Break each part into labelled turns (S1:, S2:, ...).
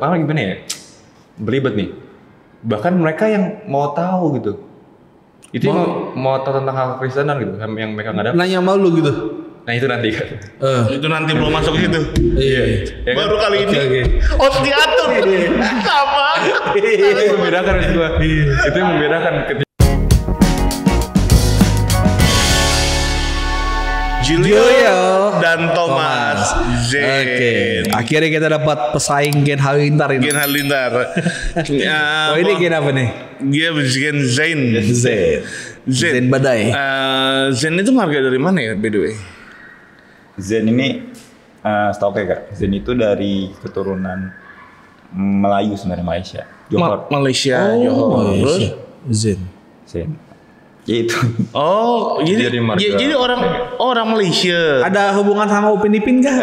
S1: gimana ya? Belibet nih. Bahkan mereka yang mau tahu gitu. Itu mau tahu tentang hal Kristenan gitu, yang mereka nggak dapat.
S2: Nanya sama lu gitu.
S1: Nah itu nanti kan.
S3: Itu nanti belum masuk ke situ.
S2: Iya.
S1: Ya kan?
S3: Baru kali ini.
S2: Okay.
S3: Oh diatur. Sama.
S1: Itu yang membedakan menurut gua. Itu yang membedakan ketika
S3: Julio dan Thomas Zen.
S2: Oke. Akhirnya kita dapat pesaing Gen Halilintar ini.
S3: Gen Halilintar.
S2: Oh ini Gen apa nih?
S3: Dia Gen Zain.
S2: Zen Badai.
S3: Zen itu marga dari mana ya by the way?
S4: Zen ini setahu kayak Kak, Zen itu dari keturunan Melayu sebenarnya, Malaysia. Johor.
S3: Malaysia, Johor.
S2: Malaysia. Zen.
S4: Ya itu.
S3: Oh, jadi orang Malaysia.
S2: Ada hubungan sama Upin Ipin kah?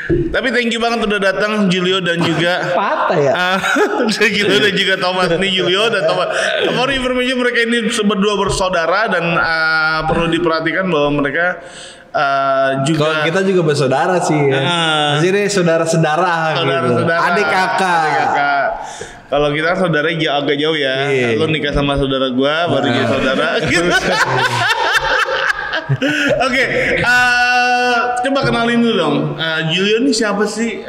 S3: Tapi thank you banget udah datang Julio dan juga
S2: Patah ya.
S3: Julio dan juga Thomas. Nih Julio dan Thomas. For information mereka ini berdua bersaudara dan perlu diperhatikan bahwa mereka juga.
S2: Kalau kita juga bersaudara sih. Jadi saudara-saudara gitu. Adik kakak.
S3: Kalau kita saudara agak jauh ya. Lu nikah sama saudara gua baru jadi saudara. Oke, coba kenalin dulu dong. Julio nih siapa sih?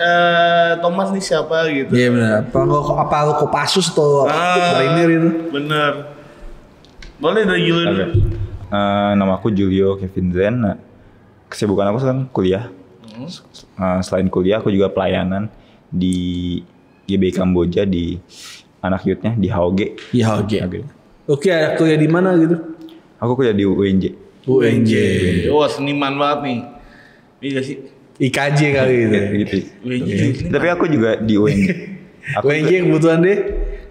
S3: Thomas nih siapa gitu?
S2: Iya benar. Apa lu Kopassus tuh? Marinir itu.
S3: Bener. Boleh dari Julio dulu.
S4: Nama aku Julio Kevin Zen. Kesibukan aku sekarang kuliah. Selain kuliah aku juga pelayanan di GB Kamboja di anak youth-nya di HOG.
S2: Di HOG. Oke, kuliah di mana gitu?
S4: Aku kuliah di UNJ.
S2: UNJ.
S3: Wah seniman banget nih. Iya sih.
S2: IKJ kali gitu.
S4: Gitu. Tapi aku juga di UNJ.
S2: UNJ kebutuhan deh.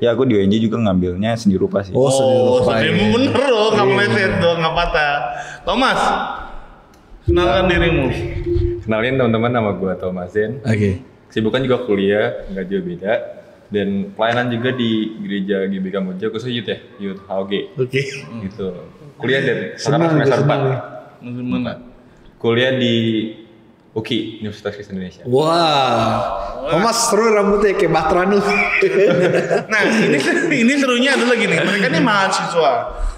S4: Ya aku di UNJ juga ngambilnya seni rupa sih.
S2: Oh seni rupa.
S3: Bener loh, nggak meleset dong, nggak patah. Thomas, kenalkan dirimu.
S1: kenalin teman-teman, nama gue Thomas Zen.
S2: Oke.
S1: Kesibukan juga kuliah, nggak jauh beda. Dan pelayanan juga di gereja GB Kamboja, khusus youth ya, youth HOG.
S2: Oke.
S1: Gitu. Kuliah dari sekarang semester 4. Kuliah di UKI, Universitas Kristen Indonesia.
S2: Wah. Thomas seru rambutnya kayak Batranu.
S3: Nah, ini serunya adalah gini, mereka ini mahasiswa.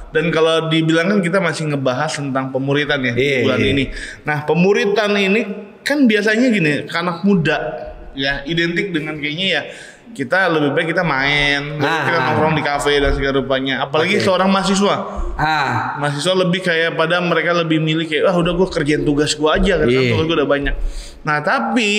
S3: Dan kalau dibilang kan kita masih ngebahas tentang pemuritan ya bulan ini. Nah, pemuritan ini kan biasanya gini, anak muda ya identik dengan kayaknya ya kita lebih baik kita main, kita nongkrong di kafe dan segala rupanya. Apalagi seorang mahasiswa. Mahasiswa lebih kayak pada mereka lebih milih kayak udah gue kerjain tugas gue aja kan tugas gue udah banyak. Nah tapi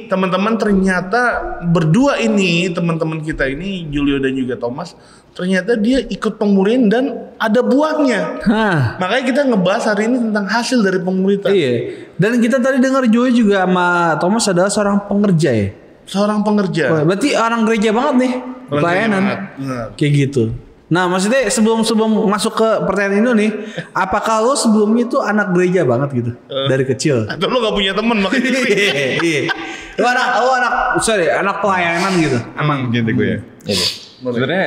S3: teman-teman ternyata berdua ini teman-teman kita ini Julio dan juga Thomas ternyata dia ikut pemuritan dan ada buahnya. Makanya kita ngebahas hari ini tentang hasil dari pemuritan.
S2: Iya. Dan kita tadi dengar Joey juga sama Thomas adalah seorang pengerja ya.
S3: Seorang pengerja.
S2: Oh, berarti orang gereja banget nih. Pelayanan. Kayak gitu. Nah, maksudnya sebelum masuk ke pertanyaan ini nih, apakah lo sebelumnya tuh anak gereja banget gitu dari kecil?
S3: Atau lo gak punya temen makanya?
S2: Iya. Lo anak pelayanan gitu.
S1: Emang gitu gue ya. Sebenarnya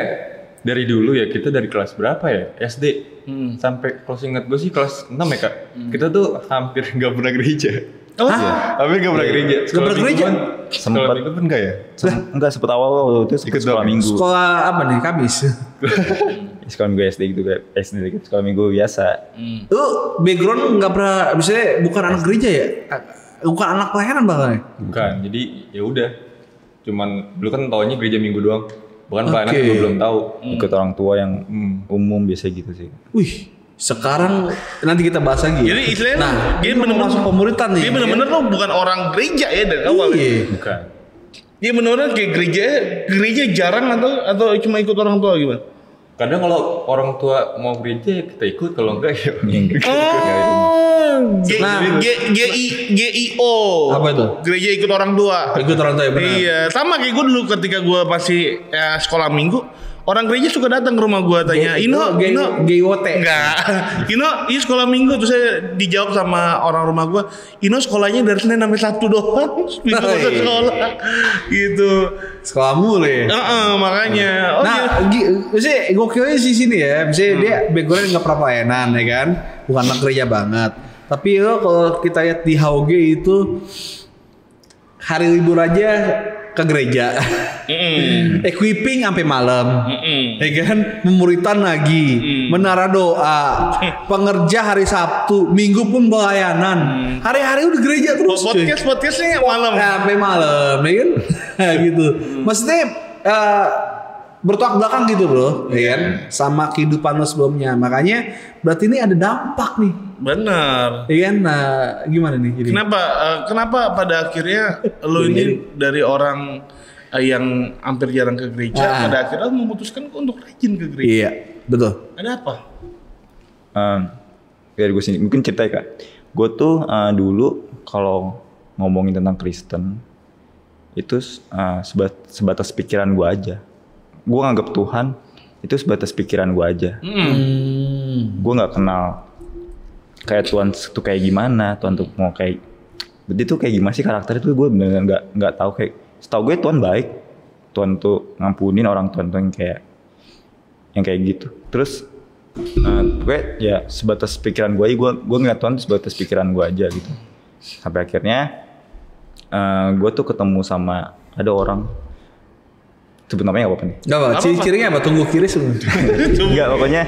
S1: dari dulu ya, kita dari kelas berapa ya? SD sampai kalau ingat gue sih kelas 6 ya Kak. Kita tuh hampir gak pernah gereja. Hampir gak pernah gereja.
S2: Gak pernah gereja?
S1: Sekolah minggu pun enggak ya?
S4: Enggak, sempet awal waktu itu ikut sekolah minggu.
S2: Sekolah apa nih? Kamis?
S4: Sekolah minggu SD gitu kayak SD gitu. Sekolah minggu biasa.
S2: Lu background gak pernah, misalnya bukan anak gereja ya? Bukan anak pelayanan bahkan ya?
S1: Bukan, jadi ya udah. Cuman dulu kan taunya gereja minggu doang. Bukan pelayanan gue belum tahu.
S4: Ikut orang tua yang umum biasa gitu sih.
S2: Wih, sekarang nanti kita bahas lagi.
S3: Jadi istilahnya dia benar-benar
S2: masuk pemuritan nih.
S3: Dia benar-benar lo bukan orang gereja ya dari awal.
S2: Iya.
S1: Bukan.
S3: Dia benar-benar kayak gereja jarang atau cuma ikut orang tua gimana?
S1: Kadang kalau orang tua mau gereja kita ikut, kalau enggak ya
S3: GIO.
S2: Apa itu?
S3: Gereja ikut orang tua.
S2: Ikut orang tua ya benar.
S3: Iya, sama kayak gue dulu ketika gue masih sekolah minggu, orang gereja suka datang ke rumah gue tanya, Ino,
S2: GIOT.
S3: Enggak. Ino, ini sekolah minggu tuh saya dijawab sama orang rumah gue, Ino sekolahnya dari Senin sampai Sabtu doang, minggu masuk sekolah. Gitu.
S2: Sekolah mulu ya.
S3: Makanya.
S2: Maksudnya gokilnya sih sini ya. Misalnya dia background nggak pernah pelayanan ya kan, bukan anak gereja banget. Tapi kalau kita lihat di HOG itu hari libur aja ke gereja. Equipping sampai malam. Ya kan? Memuritan lagi, menara doa, pengerja hari Sabtu, Minggu pun pelayanan. Hari-hari udah gereja terus.
S3: Podcastnya malam.
S2: Sampai malam, ya kan? Gitu. Maksudnya bertolak belakang gitu bro, ya kan? Sama kehidupan lo sebelumnya. Makanya berarti ini ada dampak nih.
S3: Benar.
S2: Iya kan? Nah, gimana nih? Jadi?
S3: Kenapa pada akhirnya lo ini dari orang yang hampir jarang ke gereja, pada akhirnya memutuskan untuk rajin ke gereja?
S2: Iya, betul.
S3: Ada apa?
S4: Biar gue sini mungkin cerita ya Kak. Gue tuh dulu kalau ngomongin tentang Kristen itu sebatas pikiran gue aja. Gue nganggap Tuhan itu sebatas pikiran gue aja. Gue nggak kenal kayak Tuhan tuh kayak gimana, Tuhan tuh mau kayak, berarti tuh kayak gimana sih karakternya tuh gue bener-bener nggak tahu. Kayak setahu gue Tuhan baik, Tuhan tuh ngampunin orang, Tuhan tuh yang kayak gitu. Terus gue ya sebatas pikiran gue aja, gue ngeliat Tuhan tuh sebatas pikiran gue aja gitu. Sampai akhirnya gue tuh ketemu sama ada orang, sebut namanya apa nih?
S2: Gak apa, ciri-cirinya apa? Tunggu kiri sebenarnya.
S4: Enggak, pokoknya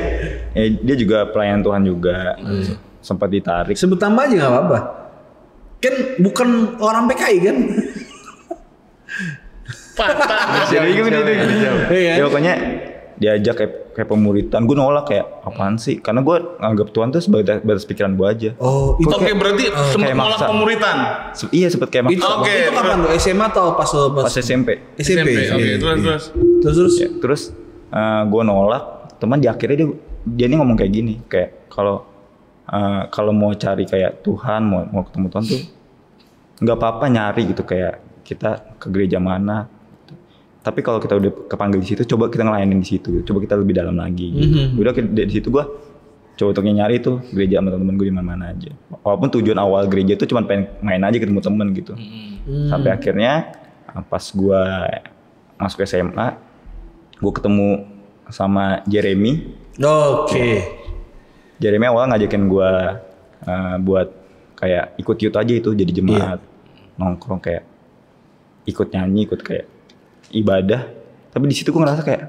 S4: ya, dia juga pelayan Tuhan juga. Sempat ditarik.
S2: Sebut nama aja gak apa-apa. Kan bukan orang PKI kan?
S4: Jadi ya pokoknya diajak kayak pemuritan, gue nolak kayak apaan sih? Karena gue anggap Tuhan tuh sebatas pikiran gue aja.
S2: Oh, itu
S3: Oke, berarti sempat nolak pemuritan.
S4: Iya, sempet kayak maksa.
S2: Itu kapan lo? SMA atau pas
S4: SMP.
S2: SMP.
S3: Oke,
S2: Terus.
S4: Ya, terus gue nolak. Teman di akhirnya dia ini ngomong kayak gini, kayak kalau mau cari kayak Tuhan, mau ketemu Tuhan tuh nggak apa-apa nyari gitu, kayak kita ke gereja mana. Tapi kalau kita udah kepanggil di situ, coba kita ngelayanin di situ. Coba kita lebih dalam lagi. Udah di situ gue coba untuk nyari tuh gereja sama teman-teman gue di mana-mana aja. Walaupun tujuan awal gereja itu cuma pengen main aja ketemu temen gitu. Sampai akhirnya pas gue masuk SMA, gue ketemu sama Jeremy.
S2: Oke.
S4: Jeremy awal ngajakin gue buat kayak ikut youth aja itu, jadi jemaat, nongkrong kayak ikut nyanyi, ikut kayak ibadah. Tapi di situ gue ngerasa kayak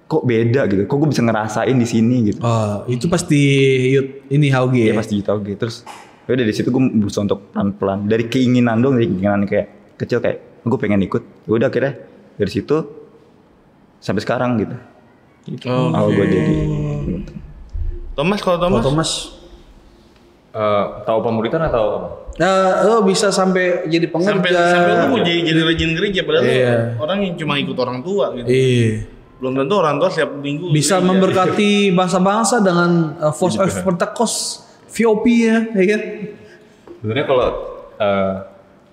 S4: kok beda gitu, kok gue bisa ngerasain di sini gitu.
S2: Oh, itu pasti youth ini HOG ya?
S4: Iya, pasti HOG. Terus dari situ gue berusaha untuk pelan-pelan, dari keinginan dong, dari keinginan kayak kecil kayak gue pengen ikut. Ya udah akhirnya dari situ sampai sekarang gitu. Awal gue jadi.
S3: Thomas, kalau Thomas?
S1: Tahu pemuritan atau apa?
S2: Lo bisa sampai jadi pengerja.
S3: Sampai lo mau jadi rajin gereja, padahal orang yang cuma ikut orang tua gitu.
S2: Iya.
S3: Belum tentu orang tua setiap minggu
S2: bisa
S3: gereja.
S2: memberkati bangsa-bangsa dengan Force of Pentecost VOP ya kan?
S1: Sebenarnya kalau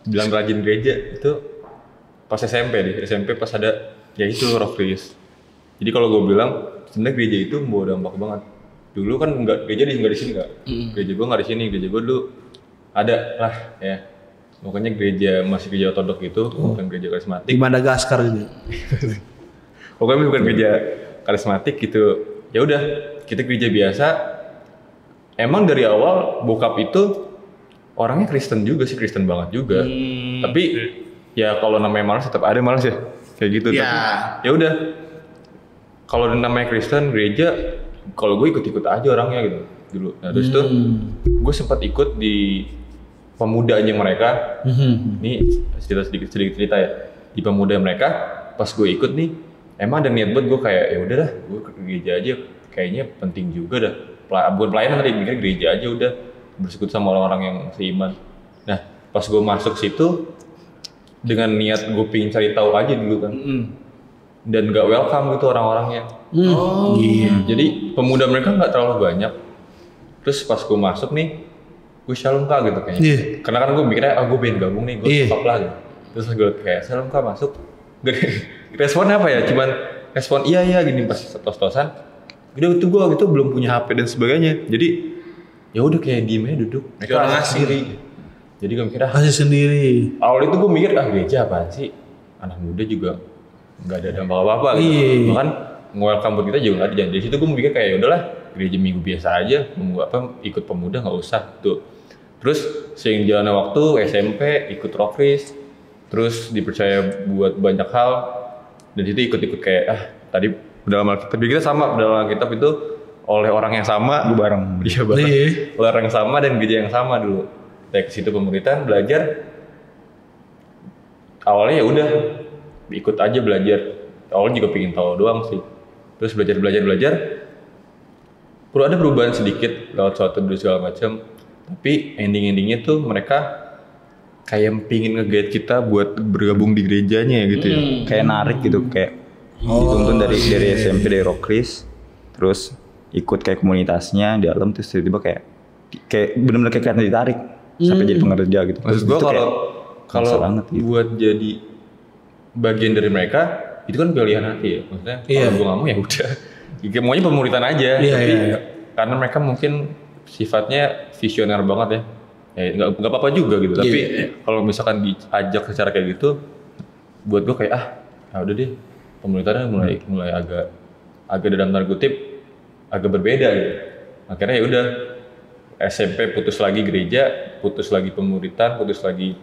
S1: bilang rajin gereja itu pas SMP pas ada ya itu Rock Race. Jadi kalau gue bilang sebenarnya gereja itu membawa dampak banget. Dulu kan gereja nggak di sini nggak. Gereja gue nggak di sini, gereja gue dulu ada lah ya. Pokoknya masih gereja ortodok itu, bukan gereja karismatik.
S2: Di Madagaskar gitu.
S1: Pokoknya bukan gereja karismatik gitu. Ya udah, kita gereja biasa. Emang dari awal bokap itu orangnya Kristen juga sih, Kristen banget juga. Tapi ya kalau namanya malas tetap ada malas ya. Kayak gitu.
S3: Ya.
S1: Tapi ya udah. Kalau namanya Kristen gereja, kalau gue ikut-ikut aja orangnya gitu dulu. Nah, terus tuh gue sempat ikut di pemudanya mereka. Ini sedikit cerita ya. Di pemuda mereka, pas gue ikut nih, emang ada niat buat gue kayak ya udahlah, gue ke gereja aja. Kayaknya penting juga dah. Bukan pelayanan tadi, mikir gereja aja udah, bersekutu sama orang-orang yang seiman. Nah, pas gue masuk situ dengan niat gue pengen cari tahu aja dulu kan. Dan gak welcome gitu orang-orangnya. Jadi pemuda mereka gak terlalu banyak. Terus pas gue masuk nih, gue shalom kak gitu kayaknya. Karena kan gue mikirnya, gue pengen gabung nih, gue stop lah gitu. Terus gue kayak shalom kak masuk. Respon apa ya? Cuman respon iya gini pas tos-tosan. Udah itu gue gitu belum punya HP dan sebagainya. Jadi ya udah kayak diem aja duduk. Mereka asik sendiri. Jadi gue mikir
S2: asik sendiri.
S1: Awal itu gue mikir gereja apaan sih? Anak muda juga nggak ada dampak apa-apa gitu. Bahkan nge-welcome buat kita juga nggak ada. Dari situ gue mikir kayak ya udahlah gereja minggu biasa aja, ikut pemuda nggak usah tuh. Terus seiring jalannya waktu SMP ikut Rock Race, terus dipercaya buat banyak hal, dan itu ikut-ikut kayak tadi dalam Alkitab kita sama, dalam Alkitab itu oleh orang yang sama,
S4: Gue bareng.
S1: iya bareng, oleh orang yang sama dan gereja yang sama dulu. Kayak ke situ pemuritan belajar, awalnya ya udah ikut aja belajar, awalnya juga pengen tahu doang sih, terus belajar, perlu ada perubahan sedikit lewat suatu dan segala macam, tapi endingnya tuh mereka kayak pingin nge-guide kita buat bergabung di gerejanya gitu ya.
S4: Kayak narik gitu, kayak dituntun dari SMP dari Rockris, terus ikut kayak komunitasnya di dalam, terus tiba-tiba kayak benar-benar kayak ditarik sampai jadi pengerja gitu.
S1: Maksud gue kalau
S4: gitu.
S1: buat jadi bagian dari mereka itu kan pilihan hati ya, maksudnya kalau gue nggak mau ya udah, maunya pemuritan aja. Tapi karena mereka mungkin sifatnya visioner banget ya nggak apa-apa juga gitu. Tapi kalau misalkan diajak secara kayak gitu, buat gue kayak udah deh, pemuritannya mulai agak dalam tanda kutip agak berbeda gitu. Akhirnya ya udah, SMP putus lagi gereja, putus lagi pemuritan, putus lagi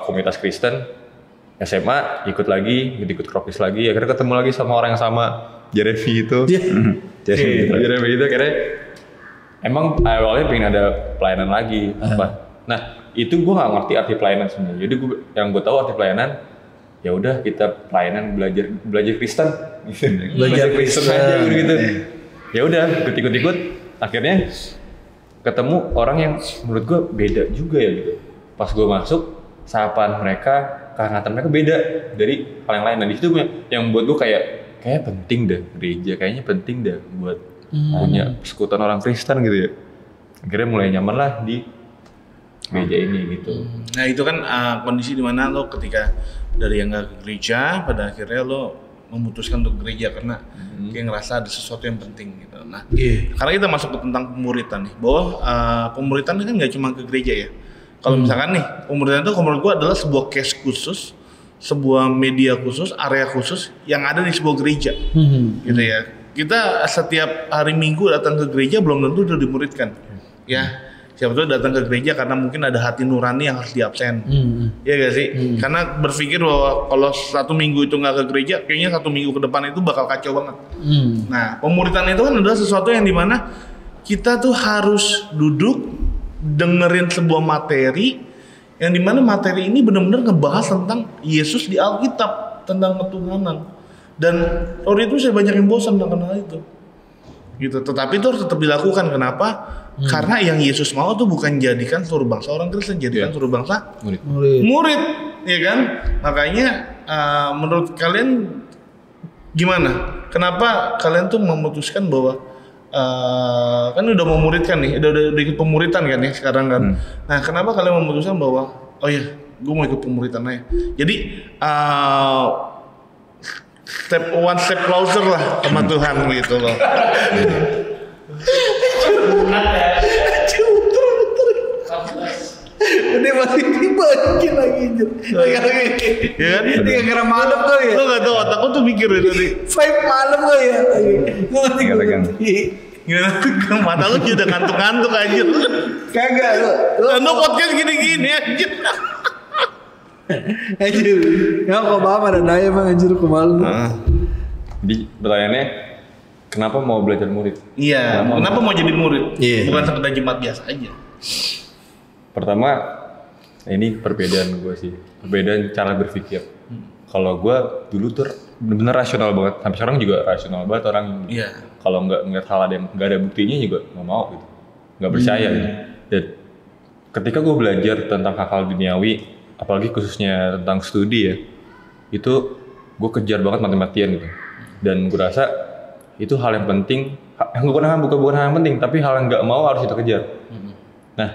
S1: komunitas Kristen. SMA ikut Rockris lagi, akhirnya ketemu lagi sama orang yang sama, Jeremy itu. Jeremy itu akhirnya emang awalnya pengen ada pelayanan lagi. Nah itu gue nggak ngerti arti pelayanan sebenarnya. Jadi yang gue tahu arti pelayanan, ya udah kita pelayanan belajar Kristen, belajar Kristen aja gitu. Ya udah ikut, akhirnya ketemu orang yang menurut gue beda juga ya gitu. Pas gue masuk, sapaan mereka, kehangatan mereka beda dari hal yang lain. Dan di situ yang buat gue kayak penting deh gereja, kayaknya penting deh buat punya persekutuan orang Kristen gitu ya. Akhirnya mulai nyaman lah di gereja ini gitu.
S3: Nah itu kan kondisi dimana lo ketika dari yang nggak ke gereja, pada akhirnya lo memutuskan untuk gereja karena kayak ngerasa ada sesuatu yang penting gitu. Nah, karena kita masuk ke tentang pemuritan nih, bahwa pemuritan kan nggak cuma ke gereja ya. Kalau misalkan nih, pemuritan itu menurut gua adalah sebuah case khusus, sebuah media khusus, area khusus yang ada di sebuah gereja, gitu ya. Kita setiap hari Minggu datang ke gereja belum tentu udah dimuridkan, ya. Siapa tahu datang ke gereja karena mungkin ada hati nurani yang harus diabsen, ya gak sih? Karena berpikir bahwa kalau 1 minggu itu nggak ke gereja, kayaknya 1 minggu ke depan itu bakal kacau banget. Nah, pemuritan itu kan adalah sesuatu yang dimana kita tuh harus duduk dengerin sebuah materi yang dimana materi ini benar-benar ngebahas tentang Yesus di Alkitab, tentang ketuhanan. Dan waktu itu saya banyak yang bosan dengan hal itu, gitu. Tetapi itu harus tetap dilakukan. Kenapa? Karena yang Yesus mau tuh bukan jadikan seluruh bangsa orang Kristen, jadikan seluruh bangsa murid, ya kan? Makanya menurut kalian gimana? Kenapa kalian tuh memutuskan bahwa kan udah memuridkan nih, udah ikut pemuritan kan ya sekarang kan? Nah, kenapa kalian memutuskan bahwa oh ya, gue mau ikut pemuritan aja? Jadi one step closer lah sama Tuhan gitu loh.
S2: Udah masih dibagi lagi
S3: ya kan?
S2: Ini gara-gara malam kali ya.
S3: Lo gak tau, otak gue tuh mikir ya tadi
S2: 5 malam kali ya.
S4: Tinggal pegang.
S3: gimana? Mata lu udah ngantuk-ngantuk aja.
S2: Kagak
S3: lo podcast gini-gini aja.
S2: Anjir. Ya kok maaf ada daya emang anjir kemalu.
S1: Jadi pertanyaannya, kenapa mau belajar murid?
S3: Iya, kenapa mau jadi murid?
S2: Iya.
S3: Bukan sekedar jemaat biasa aja.
S1: Pertama, ini perbedaan gue sih, perbedaan cara berpikir. Kalau gue dulu tuh bener-bener rasional banget, sampai sekarang juga rasional banget orang.
S3: Iya.
S1: Kalau nggak ngeliat hal ada yang nggak ada buktinya juga nggak mau gitu, nggak percaya gitu. Dan ketika gue belajar tentang hal-hal duniawi, apalagi khususnya tentang studi ya, itu gue kejar banget mati-matian gitu. Dan gue rasa itu hal yang penting, bukan hal yang penting, tapi hal yang nggak mau harus kita kejar. Nah,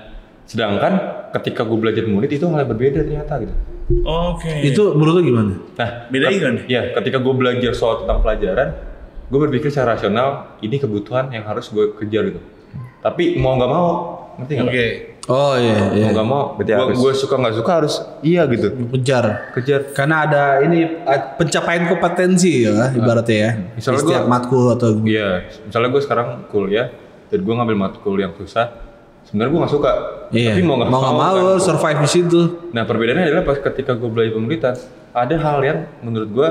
S1: sedangkan ketika gue belajar murid itu hal yang berbeda ternyata gitu.
S3: Oke.
S2: Itu menurut lu gimana?
S1: Nah,
S3: bedanya gimana?
S1: Ya, ketika gue belajar soal tentang pelajaran, gue berpikir secara rasional, ini kebutuhan yang harus gue kejar gitu. Tapi mau nggak mau, ngerti nggak?
S3: Oke.
S2: Oh iya.
S1: Mau nggak mau, gue suka nggak suka harus iya gitu.
S2: Kejar.
S1: Karena
S2: ada ini pencapaian kompetensi ya ibaratnya ya.
S1: Misalnya
S2: setiap matkul atau
S1: iya, misalnya gue sekarang kuliah dan gue ngambil matkul yang susah, sebenarnya gue nggak suka.
S2: Iya.
S1: Tapi mau nggak
S2: mau
S1: kan,
S2: survive di situ.
S1: Nah perbedaannya adalah pas ketika gue belajar pemuritan, ada hal yang menurut gue,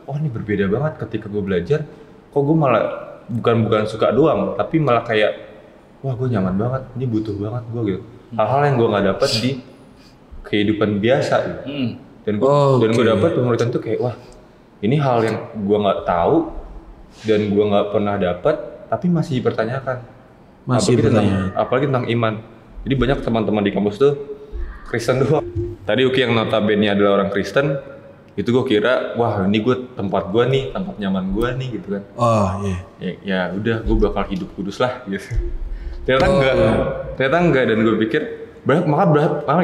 S1: oh ini berbeda banget ketika gue belajar. Kok gue malah bukan suka doang, tapi malah kayak, wah gue nyaman banget, ini butuh banget gue gitu. Hal-hal yang gue nggak dapat di kehidupan biasa gitu. Dan gue dapat pemuritan tuh kayak, wah ini hal yang gue nggak tahu dan gue nggak pernah dapat, tapi masih dipertanyakan. Apalagi tentang iman. Jadi banyak teman-teman di kampus tuh Kristen doang. Tadi Uki yang notabene adalah orang Kristen, itu gue kira, wah ini tempat gue nih, tempat nyaman gue nih gitu kan.
S2: Oh iya.
S1: Ya udah, gue bakal hidup kudus lah gitu. Ternyata enggak, dan gue pikir, malah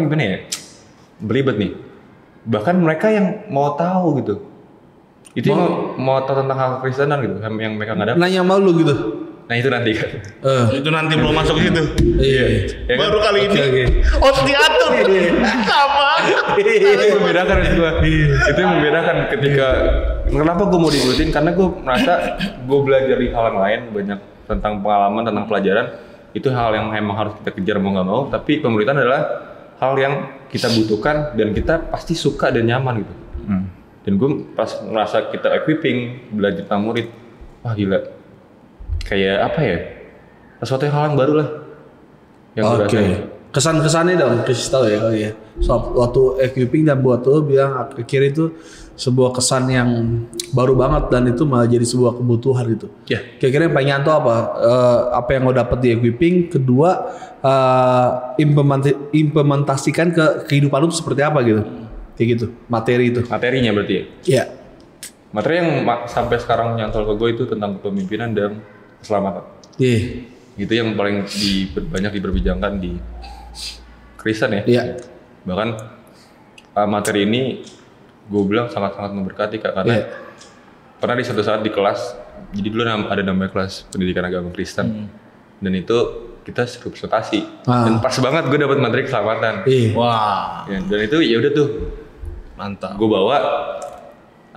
S1: gimana ya? Belibet nih. Bahkan mereka yang mau tahu gitu. Itu mau tahu tentang hal Kristenan gitu, yang mereka nggak dapat.
S2: Nanya malu gitu.
S1: Nah itu nanti kan.
S3: Itu nanti belum masuk ke situ.
S2: Iya.
S1: Ya
S3: Baru
S1: kan?
S3: kali ini. Harus diatur. Sama.
S1: Itu yang membedakan gue. Itu yang membedakan ketika kenapa gue mau diikutin, karena gue merasa gue belajar di hal yang lain, banyak tentang pengalaman, tentang pelajaran. Itu hal yang emang harus kita kejar mau nggak mau. Tapi pemuritan adalah hal yang kita butuhkan dan kita pasti suka dan nyaman gitu. Dan gue pas merasa kita equipping, belajar tentang murid, wah gila. Kayak apa ya? Sesuatu hal yang baru lah. Yang gue rasain.
S2: Kesan-kesannya dong, kasih tahu ya. Oh iya. So, waktu equipping dan buat lo bilang akhir itu sebuah kesan yang baru banget dan itu malah jadi sebuah kebutuhan gitu.
S1: Ya.
S2: Kira-kira yang paling nyantol apa? Apa yang lo dapet di equipping? Kedua, implementasikan ke kehidupan lo seperti apa gitu? Kayak gitu, materi itu.
S1: Materinya berarti ya?
S2: Iya.
S1: Materi yang sampai sekarang nyantol ke gue itu tentang kepemimpinan dan keselamatan.
S2: Iya.
S1: Itu yang paling banyak diperbincangkan di Kristen ya.
S2: Iya.
S1: Bahkan materi ini gue bilang sangat-sangat memberkati Kak, karena pernah di suatu saat di kelas, jadi dulu ada namanya kelas pendidikan agama Kristen, dan itu kita suruh presentasi, dan pas banget gue dapat materi keselamatan.
S3: Wah.
S1: Ya, dan itu ya udah tuh,
S3: Mantap.
S1: gue bawa,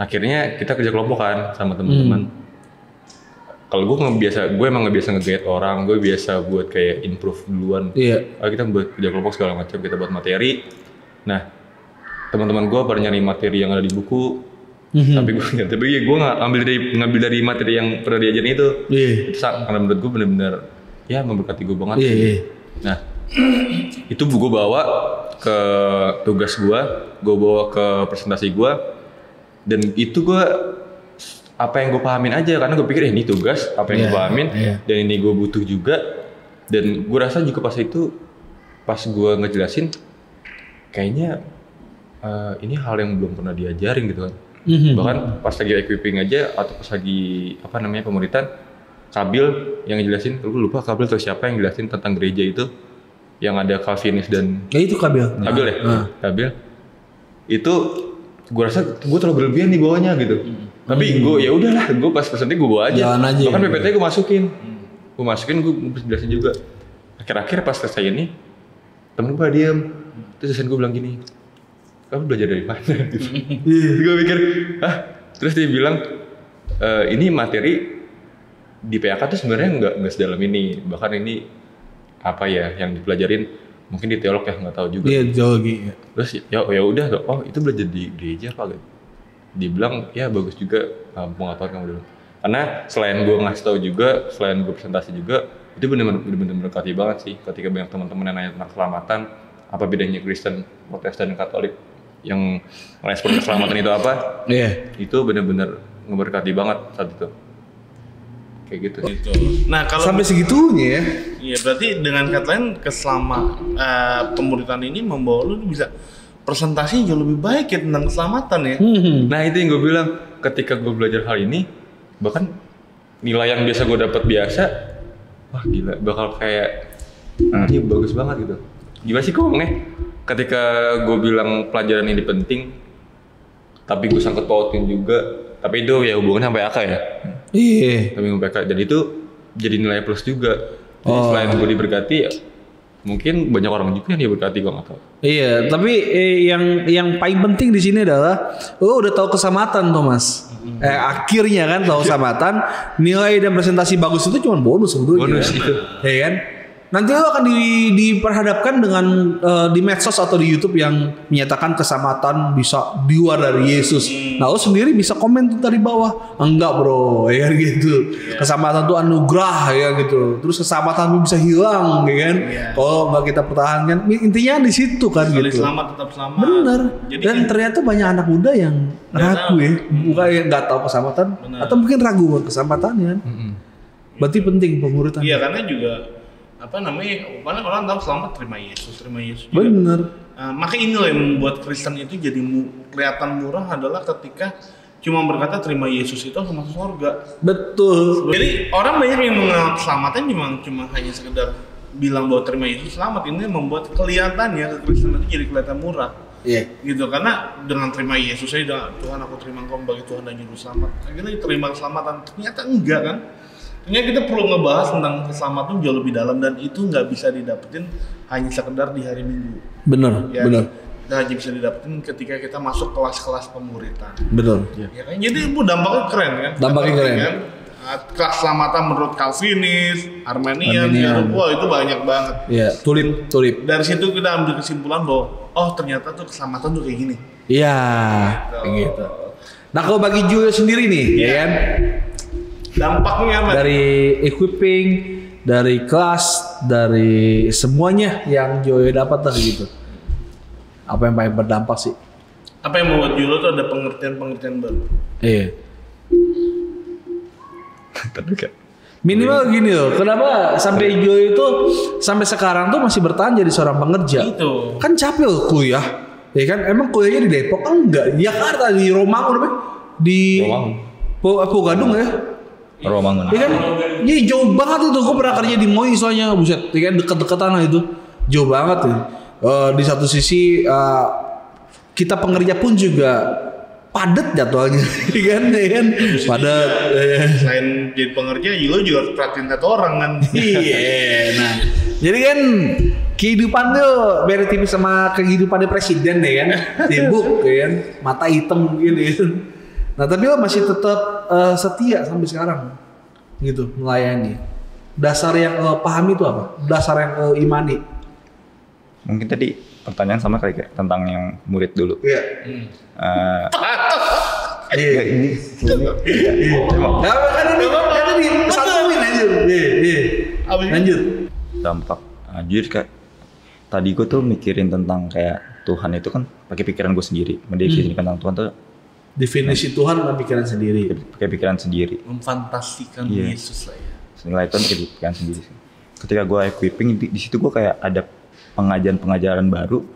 S1: akhirnya kita kerja kelompok kan sama teman-teman. Kalau gue emang nggak biasa nge-guide orang, gue biasa buat kayak improve duluan.
S2: Iya.
S1: Kita buat kerja kelompok segala macam, kita buat materi. Nah, teman-teman gue pada nyari materi yang ada di buku, tapi gue nggak ngambil dari materi yang pernah diajarin itu. Itu karena menurut gue benar-benar ya memberkati gue banget. Nah, itu gue bawa ke tugas gue bawa ke presentasi gue, dan itu gue apa yang gue pahamin aja, karena gue pikir ini tugas apa yang gue pahamin dan ini gue butuh juga, dan gue rasa juga pas gue ngejelasin kayaknya ini hal yang belum pernah diajarin gitu kan. Bahkan pas lagi equipping aja atau pas lagi pemuritan, Kabil yang ngejelasin, gue lupa Kabil atau siapa yang ngejelasin tentang gereja itu yang ada Calvinis dan
S2: itu Kabil
S1: ya. Kabil itu gue rasa gue terlalu berlebihan nih bawanya gitu. Tapi gue ya udahlah, gue pas presentasi gue bawa aja. Bahkan PPT gue masukin, gue jelasin juga. Akhir-akhir pas selesai ini, temen gue diem, terus dosen gue bilang gini, kamu belajar dari mana? Gue pikir, terus dia bilang, ini materi di PAK tuh sebenarnya nggak sedalam ini, bahkan ini apa ya yang dipelajarin mungkin di teolog ya, nggak tahu juga.
S2: Iya, teologi.
S1: Terus ya udah, oh itu belajar di gereja apa gitu. Dibilang ya bagus juga pengetahuan kamu dulu. Karena selain gue ngasih tahu juga, selain gue presentasi juga, itu benar-benar berkati banget sih ketika banyak teman-teman yang nanya tentang keselamatan, apa bedanya Kristen, Protestan, dan Katolik, yang respon keselamatan itu apa? Itu benar-benar ngeberkati banget saat itu. Kayak gitu.
S3: Nah, kalau
S2: sampai segitunya ya.
S3: Iya, berarti dengan kata lain pemuritan ini membawa lu bisa presentasi jauh lebih baik ya tentang keselamatan ya.
S1: Nah, itu yang gue bilang, ketika gue belajar hal ini, bahkan nilai yang biasa gue dapat biasa, wah gila, bakal kayak ini bagus banget gitu. Gimana sih ngomongnya? Ketika gue bilang pelajaran ini penting, tapi gue sangkut pautin juga, tapi itu ya hubungannya sampai AK ya. Tapi sampai AK, dan itu jadi nilai plus juga. Jadi selain gue diberkati ya, mungkin banyak orang juga yang diberkati, gue nggak tahu.
S2: Iya, tapi yang paling penting di sini adalah lo udah tahu keselamatan, Thomas. Akhirnya kan tahu keselamatan, nilai dan presentasi bagus itu cuma bonus sebetulnya.
S1: Bonus itu.
S2: Iya kan? Nanti lo akan diperhadapkan dengan di medsos atau di YouTube yang menyatakan keselamatan bisa di luar dari Yesus. Nah, lo sendiri bisa komen tuh dari bawah. Enggak bro, ya gitu. Keselamatan itu anugerah ya gitu. Terus keselamatan itu bisa hilang, ya kan? Kalau nggak kita pertahankan, intinya di situ kan gitu.
S3: Selamat tetap selamat.
S2: Bener.
S3: Jadi
S2: dan ternyata banyak anak muda yang ragu ya, bukan yang nggak tahu keselamatan atau mungkin ragu buat keselamatannya. Berarti penting pemuritan.
S3: Iya, karena juga karena orang tahu selamat terima Yesus juga.
S2: Bener.
S3: Maka inilah yang membuat Kristen itu jadi kelihatan murah adalah ketika cuma berkata terima Yesus itu langsung masuk surga.
S2: Betul.
S3: Jadi orang banyak yang mengenal keselamatan cuma hanya sekedar bilang bahwa terima Yesus selamat. Ini membuat kelihatannya kekristenan itu jadi kelihatan murah.
S2: Iya.
S3: Gitu, karena dengan terima Yesus saya Tuhan aku terima Engkau sebagai Tuhan dan Juru Selamat. Akhirnya terima keselamatan. Ternyata enggak kan? Ternyata kita perlu ngebahas tentang keselamatan jauh lebih dalam dan itu nggak bisa didapetin hanya sekedar di hari Minggu.
S2: Bener.
S3: Dan hanya bisa didapetin ketika kita masuk kelas-kelas pemuritan.
S2: Betul.
S3: Ya kan? Jadi itu dampaknya keren kan?
S2: Dampaknya keren.
S3: Kan? Kelas keselamatan menurut Calvinis, Arminian. Wah itu banyak banget.
S2: Iya, tulip.
S3: Dari situ kita ambil kesimpulan bahwa ternyata tuh keselamatan tuh kayak gini.
S2: Iya, kayak gitu. Nah kalau bagi Julio sendiri nih, ya kan?
S3: Dampaknya apa?
S2: Dari equipping, dari kelas, dari semuanya yang Julio dapat lah gitu. Apa yang paling berdampak sih?
S3: Apa yang membuat Julio tuh ada pengertian-pengertian baru?
S2: Iya. Minimal gini loh, kenapa sampai Julio itu sampai sekarang tuh masih bertahan jadi seorang pengerja?
S3: Itu.
S2: Kan capek loh kuliah, ya kan? Emang kuliahnya di Depok? Enggak, di Jakarta, di Romangun, di Pogadung ya?
S4: Romangun.
S2: Ya kan? Jadi jauh banget itu. Gue pernah kerja di MOI soalnya, buset, ya kan deket-deketan lah itu, jauh banget ya. Di satu sisi kita pengerja pun juga padat jadwalnya, kan? Padat.
S3: Selain jadi pengerja, lo juga harus perhatiin satu orang kan.
S2: Iya. Nah, jadi kan kehidupan tuh beda tipis sama kehidupan presiden ya kan, sibuk ya kan, mata hitam mungkin gitu. Nah tapi lo masih tetap setia sampai sekarang, gitu melayani. Dasar yang pahami itu apa? Dasar yang imani.
S4: Mungkin tadi pertanyaan sama kayak tentang yang murid dulu.
S2: Iya.
S4: Iya ini.
S2: Nah, kan tadi satuin aja. Iya. Lanjut.
S4: Dampak anjir kayak tadi gue tuh mikirin tentang kayak Tuhan itu kan pakai pikiran gue sendiri. Mendefinisikan tentang Tuhan tuh
S2: definisi Tuhan dengan pikiran sendiri.
S4: Pakai pikiran sendiri.
S3: Memfantasikan Yesus lah ya.
S4: Nilai Tuhan pakai pikiran sendiri. Ketika gue equipping di situ gue kayak ada pengajaran baru.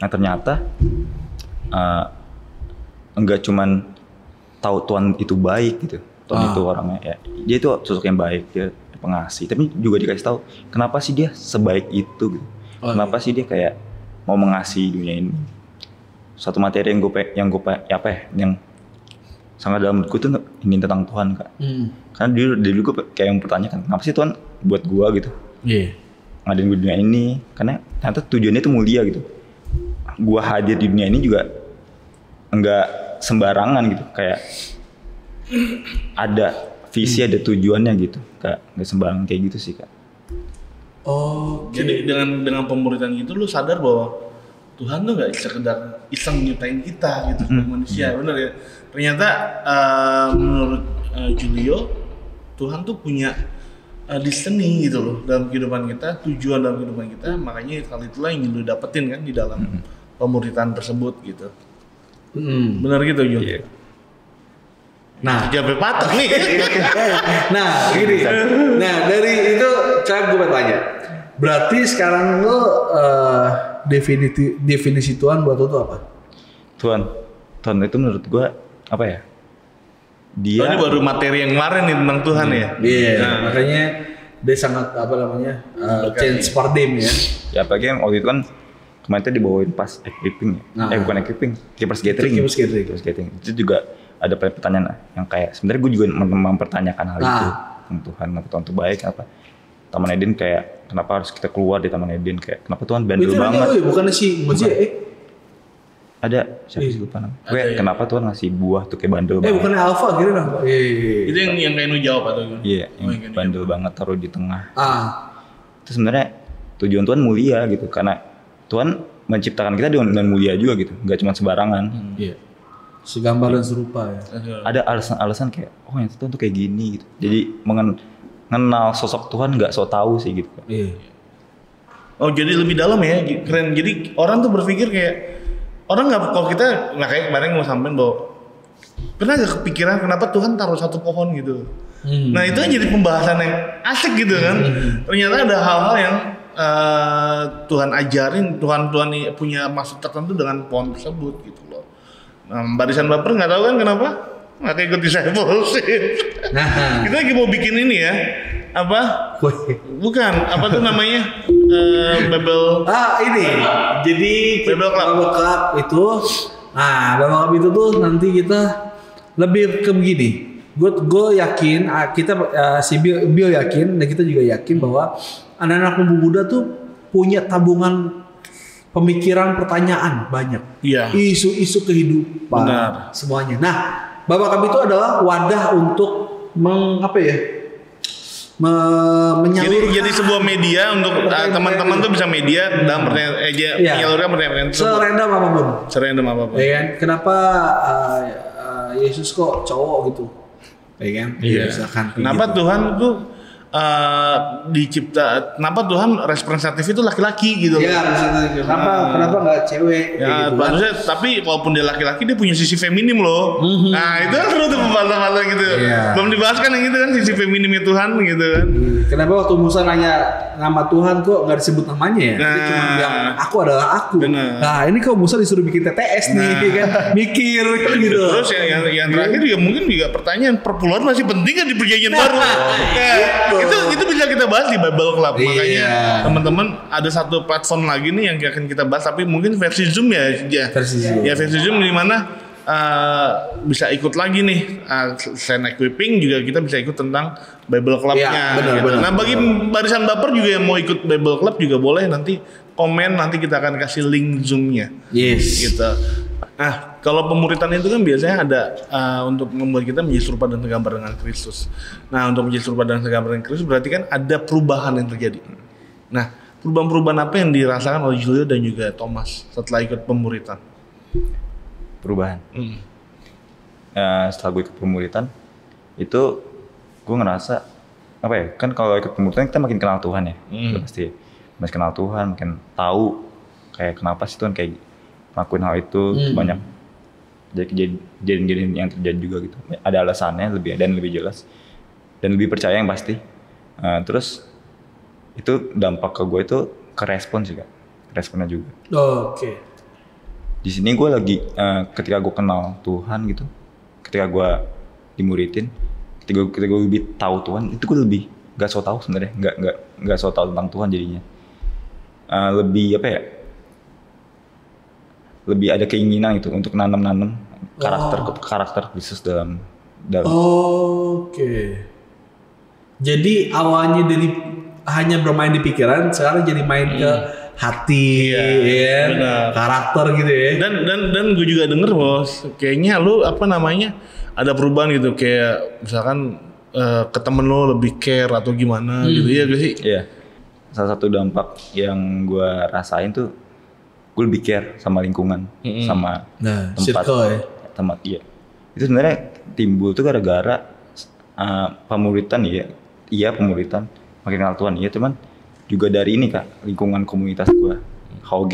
S4: Nah ternyata enggak cuman tahu Tuhan itu baik gitu. Tuhan itu orangnya ya. Dia itu sosok yang baik, dia pengasih. Tapi juga dikasih tahu kenapa sih dia sebaik itu gitu. Kenapa sih dia kayak mau mengasihi dunia ini. Satu materi yang yang sangat dalam menurutku tuh ini tentang Tuhan Kak. Karena dulu gue kayak yang mempertanyakan kenapa sih Tuhan buat gue gitu.
S2: Iya.
S4: Ngadain gue dunia ini karena ternyata tujuannya itu mulia gitu. Gua hadir di dunia ini juga enggak sembarangan gitu, kayak ada visi, ada tujuannya gitu, Kak. Enggak sembarangan kayak gitu sih, Kak.
S3: Jadi dengan pemuritan gitu lu sadar bahwa Tuhan tuh enggak sekedar iseng nyiptain kita gitu sebagai manusia, bener ya. Ternyata menurut Julio, Tuhan tuh punya destiny gitu loh dalam kehidupan kita, tujuan dalam kehidupan kita, makanya hal itulah yang lu dapetin kan di dalam pemuritan tersebut gitu. Benar gitu Jul? Yeah. Nah, jambe patah nih.
S2: Nah, gini. Nah, dari itu cara gue bertanya. Berarti sekarang lo definisi Tuhan buat lo tuh apa?
S4: Tuhan itu menurut gue apa ya? Dia
S3: ini baru materi yang kemarin nih tentang Tuhan ya.
S2: Iya, makanya dia sangat apa namanya change paradigm ya.
S4: Ya apalagi yang waktu itu kan kemarin tuh dibawain pas equipping ya. Bukan equipping, keepers gathering. Itu juga ada pertanyaan yang kayak sebenarnya gue juga mempertanyakan hal itu tentang Tuhan, kenapa Tuhan itu baik, kenapa Taman Eden kayak kenapa harus kita keluar di Taman Eden, kayak kenapa Tuhan bandel banget.
S2: Bukan si Moji
S4: ada siapa sih lupa namanya. Kenapa Tuhan ngasih buah tuh kayak bandel banget.
S2: Bukannya alpha gitu dong.
S3: Itu yang kayak nu jawab atau gimana?
S4: Iya, yang bandel banget taruh di tengah. itu sebenarnya tujuan Tuhan mulia gitu, karena Tuhan menciptakan kita dengan mulia juga gitu, nggak cuma sembarangan.
S2: Iya. Segambar dan serupa ya.
S4: Ada alasan-alasan kayak oh yang Tuhan tuh kayak gini gitu. Jadi mengenal sosok Tuhan nggak so tahu sih gitu.
S2: Iya.
S3: Oh jadi lebih dalam ya, keren. Jadi orang tuh berpikir kayak orang nggak, kalau kita nah kayak kemarin mau sampein bahwa pernah gak kepikiran kenapa Tuhan taruh satu pohon gitu. Nah itu kan jadi pembahasan yang asik gitu kan. Ternyata ada hal-hal yang Tuhan ajarin, Tuhan punya maksud tertentu dengan pohon tersebut gitu loh. Nah, barisan baper nggak tahu kan kenapa nggak ikut discipleship. Kita lagi mau bikin ini ya, apa? Bukan, apa tuh namanya? Bible.
S2: Ini. Jadi
S3: Bible Club.
S2: Bible Club itu, Bible Club itu tuh nanti kita lebih ke begini. Gue yakin, kita si Bill yakin dan kita juga yakin bahwa anak-anak muda tuh punya tabungan pemikiran, pertanyaan banyak. Iya. Isu-isu kehidupan.
S3: Benar.
S2: Semuanya. Nah, Bible Club itu adalah wadah untuk menyalurkan.
S3: Jadi sebuah media untuk teman-teman tuh bisa media dalam menyalurkan pertanyaan tersebut. Serandom apapun.
S2: Ya kan? Kenapa Yesus kok cowok gitu? Ya kan?
S3: Iya. Kenapa
S2: gitu.
S3: Tuhan tuh kenapa Tuhan representatif itu laki-laki gitu?
S2: Iya, kenapa nggak cewek?
S3: Ya,
S2: gitu,
S3: maksudnya, tapi walaupun dia laki-laki dia punya sisi feminim loh. Nah itu kan seru tuh pembahasan gitu.
S2: Iya.
S3: Belum dibahas kan yang itu kan sisi feminimnya Tuhan gitu kan.
S2: Kenapa waktu Musa nanya nama Tuhan kok nggak disebut namanya ya? Dia cuma bilang aku adalah aku.
S3: Bener.
S2: Nah ini kok Musa disuruh bikin TTS nih, kan? Mikir kan gitu.
S3: Terus yang terakhir juga mungkin juga pertanyaan perpuluhan masih penting kan di perjanjian baru. Itu bisa kita bahas di Bible Club. Makanya teman-teman ada satu platform lagi nih yang akan kita bahas tapi mungkin versi Zoom ya. Versi Zoom di mana bisa ikut lagi nih selain equipping juga kita bisa ikut tentang Bible Club-nya. Benar. Nah bagi barisan baper juga yang mau ikut Bible Club juga boleh nanti komen, nanti kita akan kasih link Zoom-nya.
S2: Yes.
S3: Gitu. Nah, kalau pemuritan itu kan biasanya ada untuk membuat kita menjadi serupa dan segambar dengan Kristus. Nah, untuk menjadi serupa dan segambar dengan Kristus berarti kan ada perubahan yang terjadi. Nah, perubahan-perubahan apa yang dirasakan oleh Julio dan juga Thomas setelah ikut pemuritan?
S4: Perubahan. Setelah gue ikut pemuritan, itu gue ngerasa apa ya? Kan kalau ikut pemuritan kita makin kenal Tuhan ya, pasti. Makin kenal Tuhan, makin tahu kayak kenapa sih Tuhan kayak ngelakuin hal itu banyak kejadian yang terjadi juga gitu. Ada alasannya lebih jelas dan lebih percaya yang pasti. Terus itu dampak ke gue itu ke respon sih kak, responnya juga.
S2: Oke.
S4: Di sini gue lagi ketika gue kenal Tuhan gitu, ketika gue dimuridin, ketika gue lebih tahu Tuhan, itu gue lebih gak so tahu sebenarnya, nggak so tahu tentang Tuhan jadinya. Lebih apa ya? Lebih ada keinginan itu untuk nanam karakter Kristus dalam.
S2: Oke. Jadi awalnya dari hanya bermain di pikiran, sekarang jadi main ke hati, karakter gitu ya.
S3: Dan gue juga denger bos, kayaknya lu ada perubahan gitu, kayak misalkan ke temen lo lebih care atau gimana gitu ya gak sih?
S4: Iya. Salah satu dampak yang gue rasain tuh gue lebih care sama lingkungan, sama tempat. Iya. Itu sebenarnya timbul tuh gara-gara pemuritan pemuritan makin kenal Tuhan cuman juga dari ini kak, lingkungan komunitas gue HOG.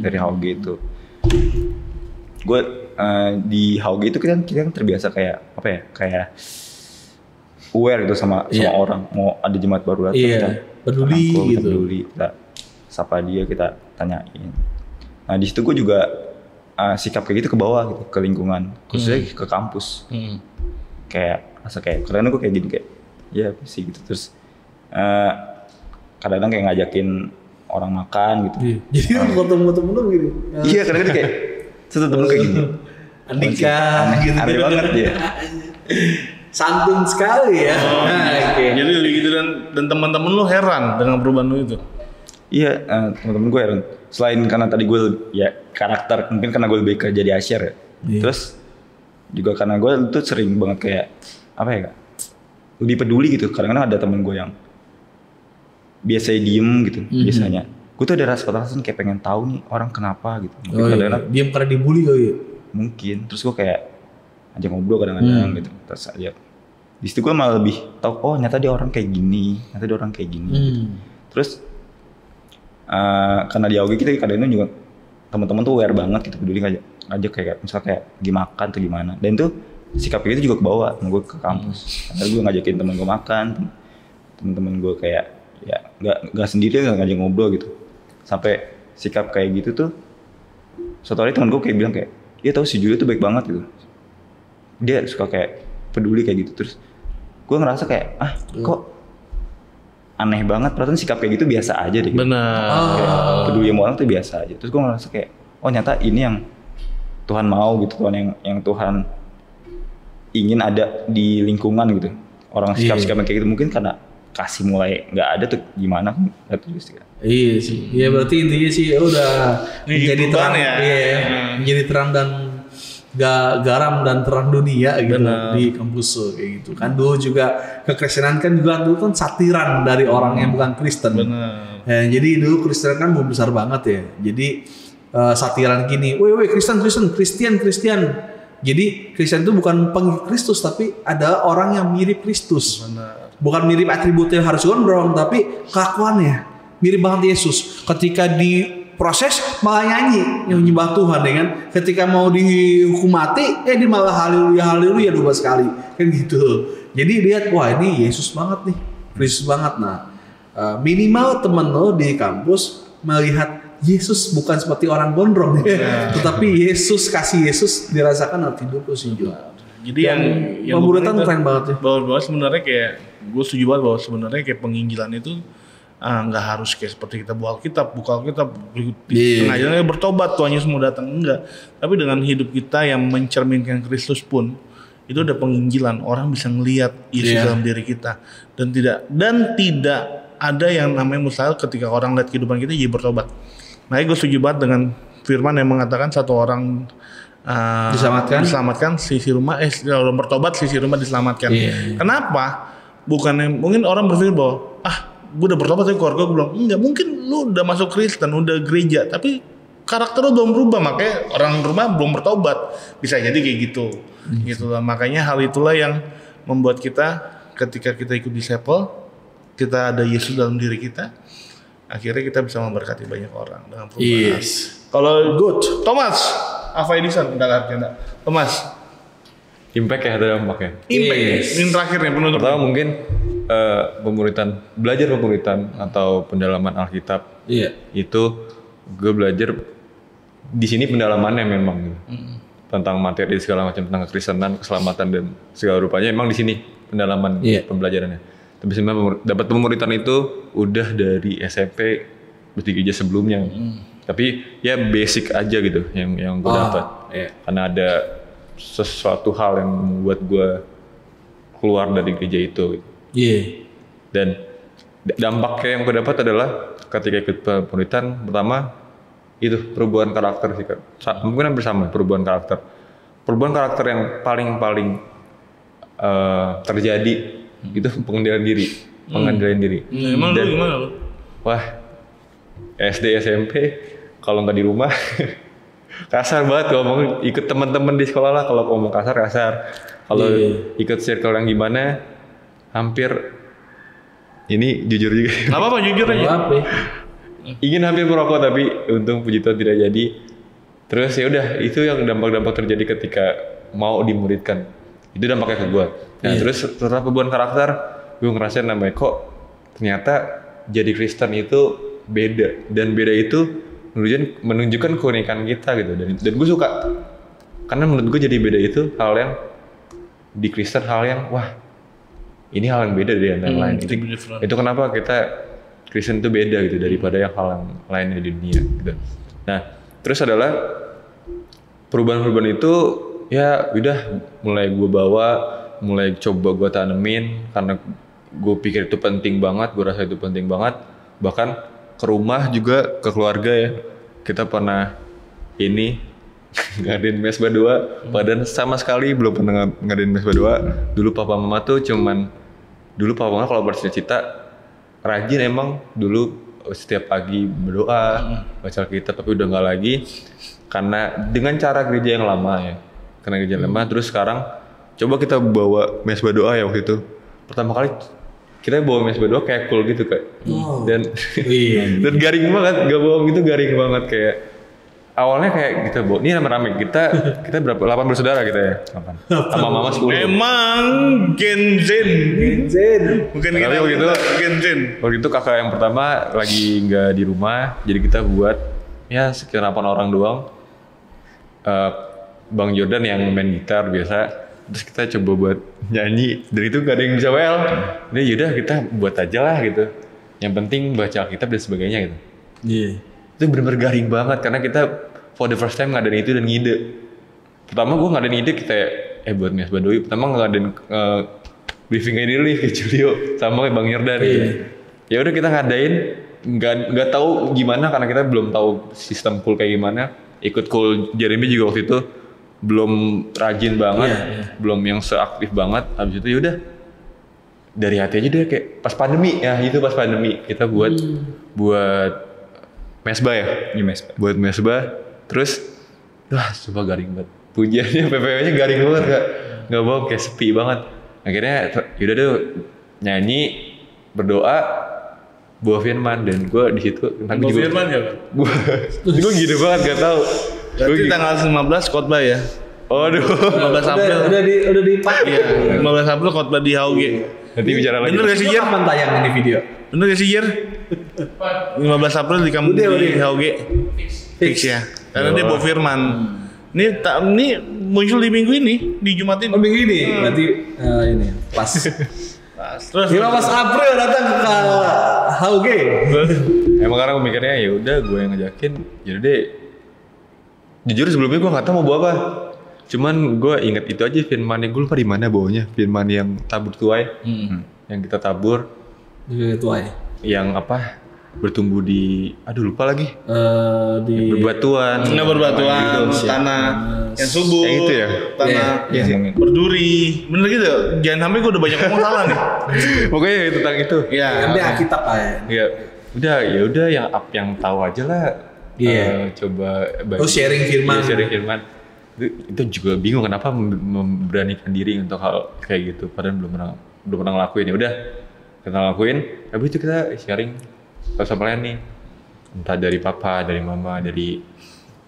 S4: Dari HOG itu gue di HOG itu kita kan terbiasa kayak aware gitu sama orang, mau ada jemaat baru datang peduli, kita sapa dia, kita tanyain. Nah di situ gue juga sikap kayak gitu ke bawah gitu, ke lingkungan, khususnya ke kampus. Kayak karena gue kayak gini kayak ya sih gitu. Terus kadang-kadang kayak ngajakin orang makan gitu.
S2: Jadi ketemu temen lu gitu.
S4: Iya kadang-kadang kayak temen kayak gini.
S2: Andika gitu.
S4: Aneh banget ya.
S2: Santun sekali ya.
S3: Jadi gitu dan teman-teman lu heran dengan perubahan lu itu.
S4: Iya, teman-teman gue heran. Selain karena tadi gue ya karakter, mungkin karena gue lebih ke jadi asyir ya. Terus juga karena gue tuh sering banget kayak apa ya kak, lebih peduli gitu. Kadang-kadang ada temen gue yang biasanya diem gitu biasanya. Gue tuh ada rasa kayak pengen tahu nih orang kenapa gitu.
S2: Mungkin diem karena dibully kali ya.
S4: Mungkin. Terus gue kayak ajak ngobrol kadang-kadang gitu. Terus aja di situ gue malah lebih tahu, oh ternyata dia orang kayak gini, Gitu. Terus karena di AUG kita kadang-kadang juga teman-teman tuh aware banget gitu, peduli ngajak kayak misalnya kayak lagi makan atau gimana. Dan tuh sikap itu juga kebawa sama gue ke kampus. Karena gue ngajakin temen gue makan, temen-temen gue kayak ya nggak sendiri ngajak ngobrol gitu. Sampai sikap kayak gitu tuh suatu hari temen gue kayak bilang kayak, dia tahu si Julio tuh baik banget gitu. Dia suka kayak peduli kayak gitu. Terus gue ngerasa kayak kok aneh banget, perasaan sikap kayak gitu biasa aja deh.
S3: Benar.
S4: Peduli sama orang tuh biasa aja. Terus gue ngerasa kayak, oh ternyata ini yang Tuhan mau gitu, Tuhan yang Tuhan ingin ada di lingkungan gitu. Orang sikap-sikap kayak gitu mungkin karena kasih mulai nggak ada tuh gimana
S2: Iya sih. Ya berarti intinya sih udah menjadi terang
S3: ya.
S2: Iya, menjadi terang dan garam dan terang dunia gitu di kampus kayak gitu kan. Dulu juga kekristenan kan juga dulu kan satiran dari orang yang bukan Kristen.
S3: Benar.
S2: Ya, jadi dulu Kristen kan belum besar banget ya. Jadi satiran gini, woi Kristen. Jadi Kristen itu bukan pengikut Kristus tapi ada orang yang mirip Kristus.
S3: Benar.
S2: Bukan mirip atributnya harus gondrong tapi kelakuannya mirip banget Yesus. Ketika di proses malah nyanyi yang menyembah Tuhan ya kan. Ketika mau dihukum mati dia malah haleluya 12 kali kan gitu. Jadi lihat wah ini Yesus banget nih, Kristus banget. Nah minimal temen lo di kampus melihat Yesus bukan seperti orang gondrong ya. Tetapi kasih Yesus dirasakan dalam hidup lo sih.
S3: Jadi yang
S2: pemuritan keren banget ya.
S3: Bahwa sebenarnya kayak gue setuju banget bahwa sebenarnya kayak penginjilan itu nggak harus kayak seperti kita buka Alkitab pengajarannya bertobat Tuhan Yesus mau datang, enggak. Tapi dengan hidup kita yang mencerminkan Kristus pun itu ada penginjilan, orang bisa ngelihat Yesus dalam diri kita dan tidak ada yang namanya mustahil ketika orang lihat kehidupan kita jadi bertobat. Nah, gue setuju banget dengan firman yang mengatakan satu orang diselamatkan sisi rumah orang bertobat sisi rumah diselamatkan. Kenapa? Bukannya mungkin orang berpikir bahwa gue udah bertobat tapi keluarga gue bilang enggak, mungkin lu udah masuk Kristen udah gereja tapi karakter lu belum berubah makanya orang rumah belum bertobat, bisa jadi kayak gitu. Gitulah makanya hal itulah yang membuat kita ketika kita ikut disciple kita ada Yesus dalam diri kita, akhirnya kita bisa memberkati banyak orang dengan perubahan. Kalau Thomas apa Edison Thomas
S1: impact ya, ada dampaknya.
S3: Ini terakhir nih penutup.
S1: Pertama mungkin belajar pemuritan atau pendalaman Alkitab. Itu gue belajar di sini pendalamannya memang tentang materi segala macam, tentang kekristenan, keselamatan dan segala rupanya memang di sini pendalaman pembelajarannya. Tapi sebenarnya dapat pemuritan itu udah dari SMP di gereja sebelumnya. Tapi ya basic aja gitu yang gue dapat. Karena ada sesuatu hal yang membuat gue keluar dari gereja itu. Dan dampaknya yang gue dapat adalah ketika ikut pemuritan, pertama itu perubahan karakter sih kan. Mungkin hampir sama, perubahan karakter yang paling terjadi itu pengendalian diri.
S3: Emang lu gimana lu?
S1: Wah, SD SMP kalau nggak di rumah kasar banget ngomong, ikut teman-teman di sekolah lah kalau ngomong kasar. Kalau ikut circle yang gimana hampir ini jujur juga.
S3: Gak apa-apa, jujur aja.
S1: Ingin hampir merokok tapi untung puji Tuhan tidak jadi. Terus ya udah itu yang dampak-dampak terjadi ketika mau dimuridkan. Itu dampaknya ke gue. Nah terus setelah perubahan karakter, gue ngerasain namanya kok ternyata jadi Kristen itu beda, dan beda itu menunjukkan keunikan kita gitu. Dan gue suka karena menurut gue jadi beda itu hal yang di Kristen, hal yang wah ini hal yang beda dari yang lain. Itu kenapa kita Kristen itu beda gitu daripada yang hal yang lainnya di dunia gitu. Nah terus adalah perubahan itu ya udah mulai gue bawa, mulai coba gue tanemin karena gue pikir itu penting banget, gue rasa itu penting banget. Bahkan ke rumah juga, ke keluarga ya, kita pernah ini ngadain mesbah 2, padahal sama sekali belum pernah ngadain mesbah 2. Dulu papa mama tuh dulu papa mama kalau bercita-cita rajin emang dulu setiap pagi berdoa, baca Alkitab, tapi udah nggak lagi karena dengan cara gereja yang lama ya. Karena gereja yang lama, terus sekarang coba kita bawa mesbah doa ya waktu itu. Pertama kali kita bawa mesbah doa kayak cool gitu Kak. Dan dan garing banget, gak bohong gitu, garing banget kayak awalnya kayak kita bawa, ini rame-rame kita berapa? 8 bersaudara kita ya. 8. Sama mama 10.
S3: Memang Gen Z. Bukan kita
S1: waktu itu
S3: Gen Z.
S1: Waktu itu kakak yang pertama lagi nggak di rumah, jadi kita buat ya sekitar 8 orang doang. Bang Jordan yang main gitar biasa, terus kita coba buat nyanyi, dan itu gak ada yang bisa well. Ini yaudah kita buat aja lah gitu. Yang penting baca Alkitab dan sebagainya gitu. Itu bener-bener garing banget karena kita for the first time ngadain itu dan ngide. Pertama gue ngadain ide kita buat mesbah doi. Pertama ngadain briefing aja dulu ke Julio sama Bang Jordan gitu. Ya udah kita ngadain, nggak tahu gimana karena kita belum tahu sistem cool kayak gimana. Ikut cool Jeremy juga waktu itu belum rajin banget, belum yang seaktif banget. Habis itu yaudah dari hati aja deh kayak pas pandemi ya, itu pas pandemi kita buat mesbah ya, buat mesbah. Terus sumpah garing banget, pujiannya PPW-nya garing banget Kak, nggak bohong, kayak sepi banget. Akhirnya yaudah deh nyanyi, berdoa, bawa firman, dan gue di situ
S3: bawa firman ya Kak?
S1: Gue gini banget gak tau.
S3: Berarti tanggal 15 khotbah ya?
S1: Aduh.
S3: 15 April.
S2: Udah dipakai.
S3: Iya, 15 April khotbah di HUG.
S1: Nanti bicara lagi.
S3: Bener gak sih Jer?
S2: Kapan tayang ini video?
S3: Bener gak sih Jer? 15 April di kampung di HUG. Fix ya. Karena dia bawa firman. Ini muncul di minggu ini, di Jumat ini.
S2: Minggu ini. Berarti ini pas.
S3: Terus
S2: 15 April datang ke HUG.
S1: Emang karena gue mikirnya ya udah gue yang ngajakin, jadi deh. Jujur sebelumnya gue nggak tahu mau bawa apa. Cuman gue inget itu aja firman yang gue lupa di mana bawanya. Firman yang tabur tuai, yang kita tabur.
S2: Tuai.
S1: Yang apa? Bertumbuh di, lupa lagi.
S2: Di
S1: berbatuan.
S3: Berbatuan, tanah yang subur.
S1: Yang itu ya.
S3: Tanah yang berduri. Bener gitu. Jangan sampai gue udah banyak ngomong salah nih.
S1: Pokoknya tentang itu.
S3: Iya.
S2: Nanti Alkitab ya.
S1: Iya. Udah yang tahu aja lah. Coba
S2: sharing firman.
S1: Iya, sharing firman. Itu juga bingung kenapa memberanikan diri untuk hal kayak gitu, padahal belum pernah ngelakuin. Ya udah kita ngelakuin, habis itu kita sharing sama lain nih, entah dari papa, dari mama, dari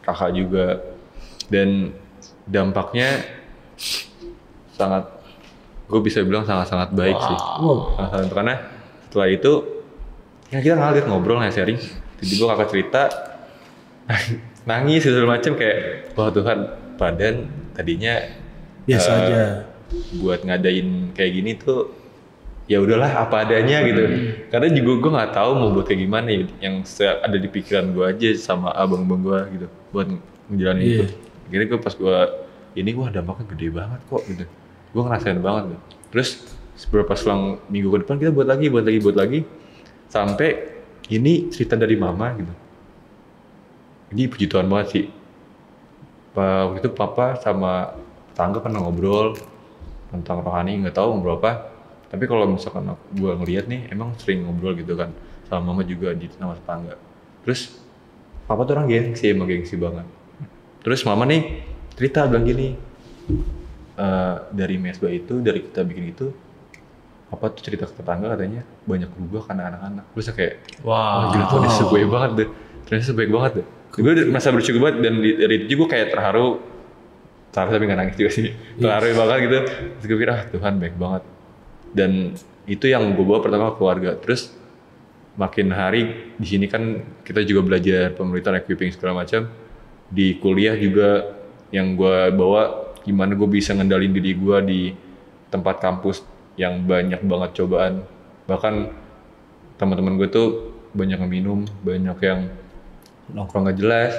S1: kakak juga, dan dampaknya gue bisa bilang sangat baik sih. Karena setelah itu ya kita ngalir ngobrol sharing, tiba-tiba kakak cerita nangis segala macam, kayak wah Tuhan, padahal tadinya
S2: biasa aja
S1: buat ngadain kayak gini tuh ya udahlah apa adanya gitu. Karena juga gue nggak tahu mau buat kayak gimana ya, yang ada di pikiran gue aja sama abang-abang gue gitu buat ngejalanin itu. Akhirnya gue pas gue ini wah dampaknya gede banget kok gitu, gue ngerasain banget gitu. Terus beberapa selang minggu ke depan kita buat lagi sampai ini cerita dari mama gitu. Ini puji Tuhan banget sih. Waktu itu papa sama tetangga pernah ngobrol tentang rohani, nggak tahu ngobrol apa. Tapi kalau misalkan gue ngeliat nih, emang sering ngobrol gitu kan. Sama mama juga di sama tetangga. Terus papa tuh orang gengsi, emang gengsi banget. Terus mama nih cerita bilang gini, dari mesbah itu, dari kita bikin itu, papa tuh cerita ke tetangga katanya banyak berubah karena anak-anak. Terus kayak, wah gila tuh sebaik banget deh. Ternyata sebaik banget deh. Gue merasa bersyukur banget, dan dari itu juga kayak terharu tapi gak nangis juga sih. Terharu banget gitu. Terus gue pikir Tuhan baik banget. Dan itu yang gue bawa pertama keluarga. Terus makin hari di sini kan kita juga belajar pemerintahan, equipping segala macam. Di kuliah juga yang gue bawa gimana gue bisa ngendalin diri gue di tempat kampus yang banyak banget cobaan. Bahkan teman-teman gue tuh banyak yang minum, banyak yang nongkrong gak jelas,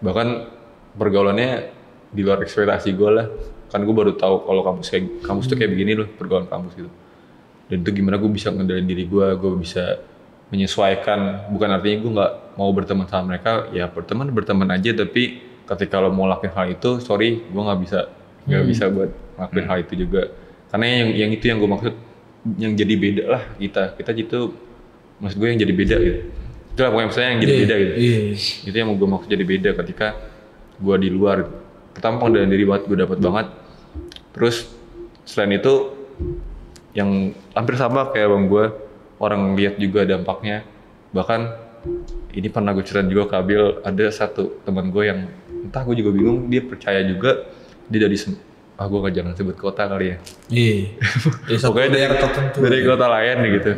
S1: bahkan pergaulannya di luar ekspektasi gue lah. Kan gue baru tahu kalau kampus tuh kayak begini loh, pergaulan kampus gitu. Dan itu gimana gue bisa ngendalin diri gue bisa menyesuaikan. Bukan artinya gue nggak mau berteman sama mereka, ya berteman aja. Tapi ketika lo mau lakuin hal itu, sorry, gue nggak bisa buat ngelakuin hal itu juga. Karena yang itu yang gue maksud, yang jadi beda lah kita itu maksud gue yang jadi beda gitu. Itulah pokoknya misalnya yang jadi beda gitu. Itu yang gue maksud jadi beda ketika gue di luar. Pertama pengendalian diri banget gue dapat banget. Terus selain itu yang hampir sama kayak bang gue, orang lihat juga dampaknya. Bahkan ini pernah gue cerita juga ke Abil, ada satu teman gue yang entah gue juga bingung, dia percaya juga dia dari gue gak jangan sebut kota kali ya. Pokoknya dari kota lain nih gitu.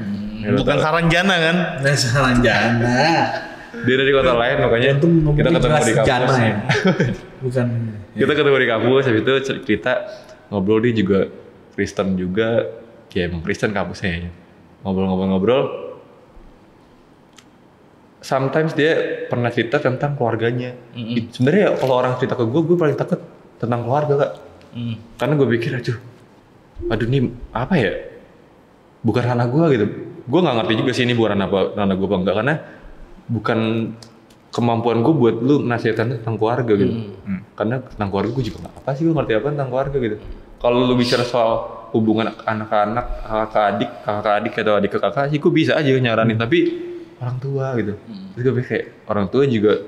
S3: Bukan Saranjana kan?
S2: Nah, Saranjana.
S1: Dia dari kota lain, makanya kita ketemu di kampus.
S2: Ya. Bukan.
S1: Kita ketemu di kampus, habis itu cerita ngobrol, dia juga Kristen juga, ya emang Kristen kampusnya ya. Ngobrol. Sometimes dia pernah cerita tentang keluarganya. Sebenarnya kalau orang cerita ke gue paling takut tentang keluarga kak. Karena gue pikir aduh nih apa ya? Bukan ranah gue gitu. Gue nggak ngerti juga sih ini bukan ranah gue apa enggak, karena bukan kemampuan gue buat lu nasihatin tentang keluarga gitu. Karena tentang keluarga gue juga nggak apa sih, gue ngerti apa tentang keluarga gitu. Kalau lu bicara soal hubungan anak-anak, kakak adik atau adik ke kakak sih gue bisa aja nyaranin, tapi orang tua gitu. Terus gue pikir kayak orang tua juga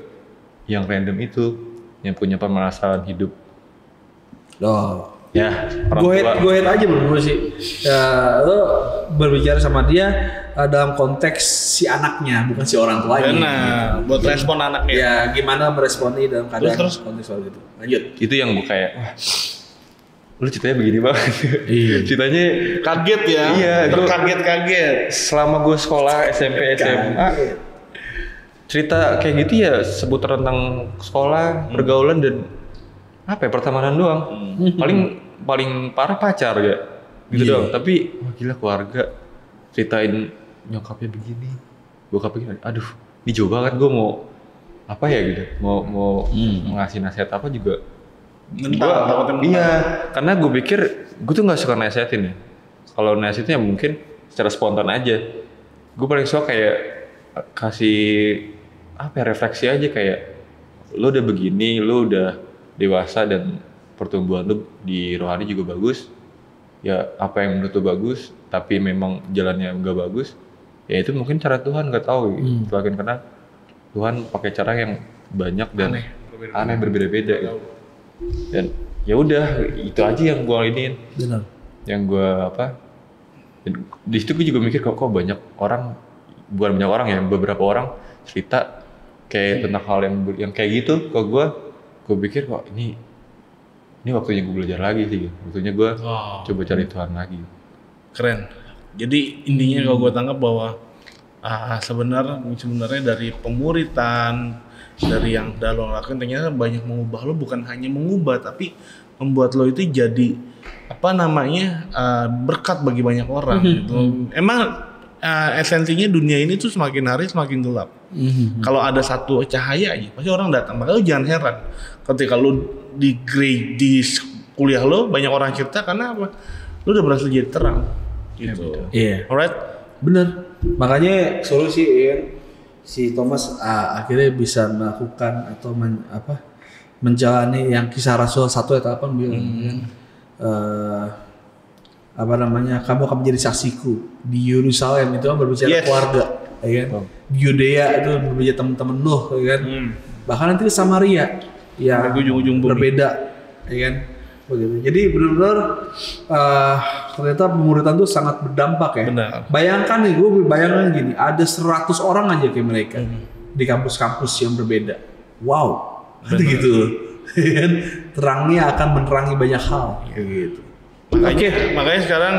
S1: yang random itu, yang punya permasalahan hidup. Ya,
S2: gue aja bro sih. Ya, lo berbicara sama dia dalam konteks si anaknya, bukan si orang tuanya.
S3: Benar, buat respon anaknya.
S2: Ya, gimana meresponi dalam keadaan konteks soal gitu. Lanjut.
S1: Itu yang gue kayak, wah, lu ceritanya begini banget. Ceritanya
S3: kaget ya.
S1: Iya,
S3: terkaget-kaget.
S1: Selama gue sekolah SMP, SMA, cerita kayak gitu ya seputar tentang sekolah, pergaulan dan apa ya, pertemanan doang. Paling parah pacar ya. Gitu doang. Tapi wah gila keluarga, ceritain nyokapnya begini, bokapnya begini. Aduh, ini jauh banget, gue mau apa ya gitu. Mau ngasih nasihat apa juga. Iya, karena gue pikir gue tuh nggak suka nasihatin ya. Kalau nasihatnya mungkin secara spontan aja. Gue paling suka kayak kasih apa ya, refleksi aja kayak lo udah begini, lo udah dewasa dan pertumbuhan lo di rohani juga bagus. Ya apa yang menurut lo bagus, tapi memang jalannya nggak bagus, ya itu mungkin cara Tuhan, nggak tahu. Karena Tuhan pakai cara yang banyak dan aneh berbeda-beda. Gitu. Dan ya udah itu aja yang gue iniin.
S2: Benar.
S1: Yang gue apa? Dan di situ gue juga mikir kok banyak orang, bukan banyak orang ya, beberapa orang cerita kayak tentang hal yang kayak gitu. Kok gue pikir kok ini waktunya gue belajar lagi sih. Waktunya gue coba cari Tuhan lagi.
S3: Keren. Jadi intinya kalau gue tangkap bahwa sebenarnya dari pemuritan, dari yang udah lo lakuin ternyata banyak mengubah lo, bukan hanya mengubah tapi membuat lo itu jadi berkat bagi banyak orang gitu. Emang esensinya dunia ini tuh semakin hari semakin gelap. Kalau ada satu cahaya aja pasti orang datang. Makanya lo jangan heran ketika lo di kuliah lo banyak orang cerita, karena apa? Lo udah berhasil jadi terang gitu.
S2: Iya.
S3: Alright?
S2: Bener. Makanya solusi si Thomas akhirnya bisa melakukan atau menjalani yang kisah Rasul 1 ayat 8 bilang kamu akan menjadi saksiku di Yerusalem, itu kan berbicara keluarga, ya kan? Di Yudea itu berbicara teman-teman Nuh, ya kan? Bahkan nanti di Samaria yang berbeda, ya kan? Begitu. Jadi benar-benar ternyata pemuritan itu sangat berdampak ya.
S3: Benar.
S2: Bayangkan nih, gue bayangkan gini, ada 100 orang aja kayak mereka di kampus-kampus yang berbeda. Wow, gitu. Terangnya akan menerangi banyak hal, kayak gitu.
S3: Makanya sekarang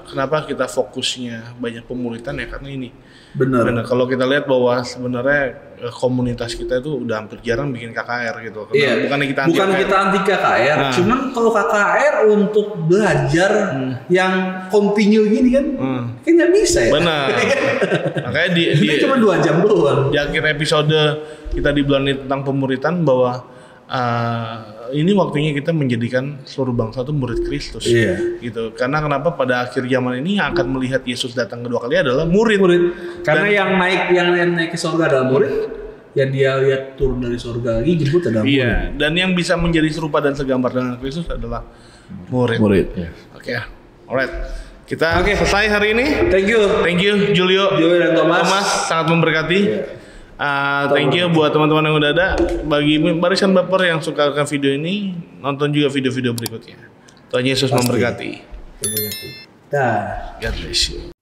S3: kenapa kita fokusnya banyak pemuritan ya, karena ini. Benar. Kalau kita lihat bahwa sebenarnya komunitas kita itu udah hampir jarang bikin KKR gitu.
S2: Iya. Bukan kita anti KKR, cuman kalau KKR untuk belajar yang continue gini kan nggak bisa ya.
S3: Benar. Makanya di
S2: cuma 2 jam doang.
S3: Di akhir episode kita di bulan ini tentang pemuritan bahwa ini waktunya kita menjadikan seluruh bangsa itu murid Kristus, gitu. Karena kenapa pada akhir zaman ini yang akan melihat Yesus datang kedua kali adalah murid.
S2: Karena yang naik ke surga adalah murid, yang dia lihat turun dari surga lagi jemput adalah murid.
S3: Iya. Dan yang bisa menjadi serupa dan segambar dengan Kristus adalah murid.
S2: Ya.
S3: Oke, alright. Kita selesai hari ini.
S2: Thank you
S3: Julio
S2: dan Thomas.
S3: Sangat memberkati. Thank you buat teman-teman yang udah ada. Bagi barisan baper yang suka akan video ini, nonton juga video-video berikutnya. Tuhan Yesus memberkati.
S2: Dah.
S3: God bless you.